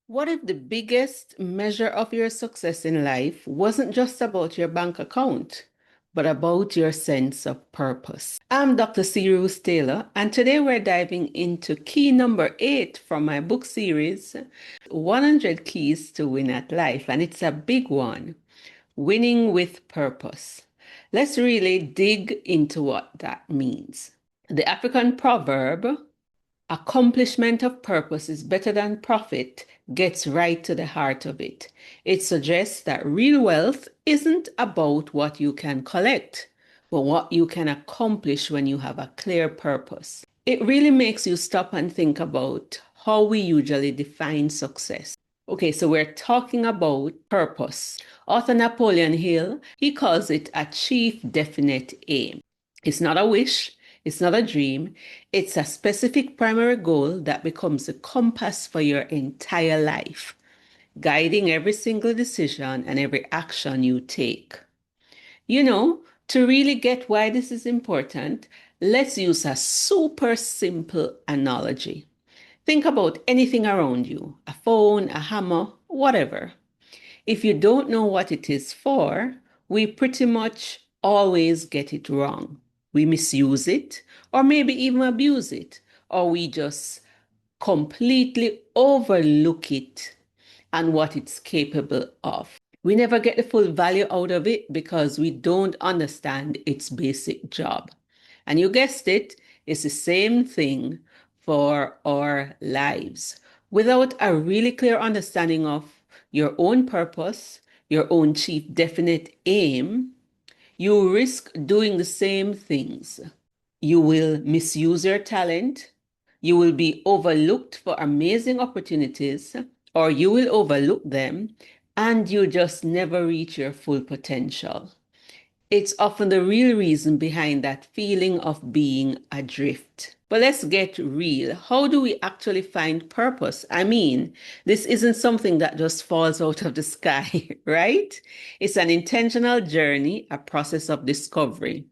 What if the biggest measure of your success in life wasn't just about your bank account, but about your sense of purpose? I'm Dr. Ruth Taylor, and today we're diving into key number 8 from my book series, 100 Keys to Win at Life. And it's a big one, winning with purpose. Let's really dig into what that means. The African proverb, accomplishment of purpose is better than profit, gets right to the heart of it. It suggests that real wealth isn't about what you can collect, but what you can accomplish when you have a clear purpose. It really makes you stop and think about how we usually define success. Okay, so we're talking about purpose. Author Napoleon Hill, he calls it a chief definite aim. It's not a wish, it's not a dream, it's a specific primary goal that becomes a compass for your entire life, guiding every single decision and every action you take. To really get why this is important, let's use a super simple analogy. Think about anything around you, a phone, a hammer, whatever. If you don't know what it is for, we pretty much always get it wrong. We misuse it, or maybe even abuse it, or we just completely overlook it and what it's capable of. We never get the full value out of it because we don't understand its basic job. And you guessed it, it's the same thing for our lives. Without a really clear understanding of your own purpose, your own chief definite aim, you risk doing the same things. You will misuse your talent, you will be overlooked for amazing opportunities, or you will overlook them, and you just never reach your full potential. It's often the real reason behind that feeling of being adrift. But let's get real. How do we actually find purpose? I mean, this isn't something that just falls out of the sky, right? It's an intentional journey, a process of discovery.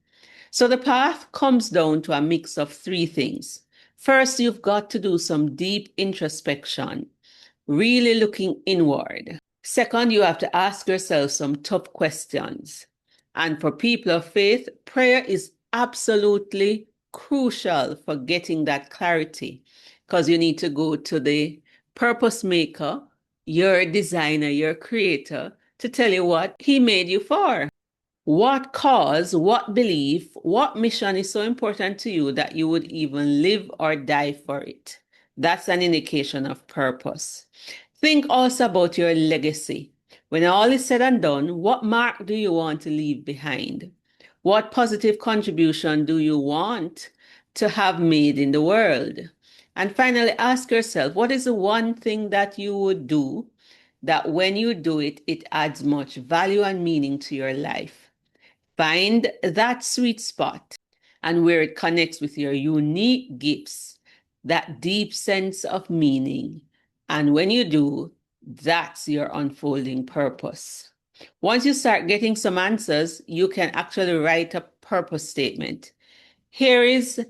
So the path comes down to a mix of three things. First, you've got to do some deep introspection, really looking inward. Second, you have to ask yourself some tough questions. And for people of faith, prayer is absolutely crucial for getting that clarity because you need to go to the purpose maker, your designer, your creator, to tell you what he made you for. What cause, what belief, what mission is so important to you that you would even live or die for it? That's an indication of purpose. Think also about your legacy. When all is said and done, what mark do you want to leave behind? What positive contribution do you want to have made in the world? And finally, ask yourself, what is the one thing that you would do that when you do it, it adds much value and meaning to your life? Find that sweet spot and where it connects with your unique gifts, that deep sense of meaning. And when you do, that's your unfolding purpose. Once you start getting some answers, you can actually write a purpose statement. Here is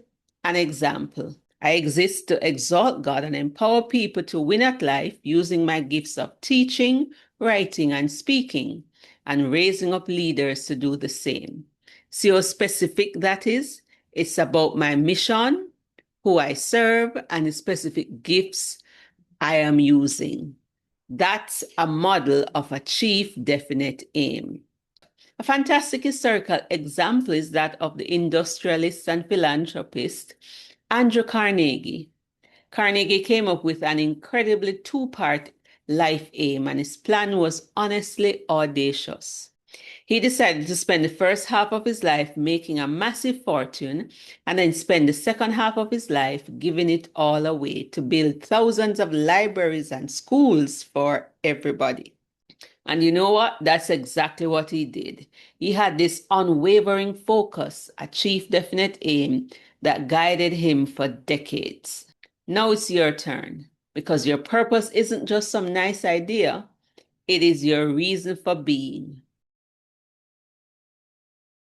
an example. I exist to exalt God and empower people to win at life using my gifts of teaching, writing, and speaking, and raising up leaders to do the same. See how specific that is? It's about my mission, who I serve, and the specific gifts I am using. That's a model of a chief definite aim. A fantastic historical example is that of the industrialist and philanthropist Andrew Carnegie. Carnegie came up with an incredibly two-part life aim, and his plan was honestly audacious. He decided to spend the first half of his life making a massive fortune and then spend the second half of his life giving it all away to build thousands of libraries and schools for everybody. And you know what? That's exactly what he did. He had this unwavering focus, a chief definite aim that guided him for decades. Now it's your turn because your purpose isn't just some nice idea, it is your reason for being.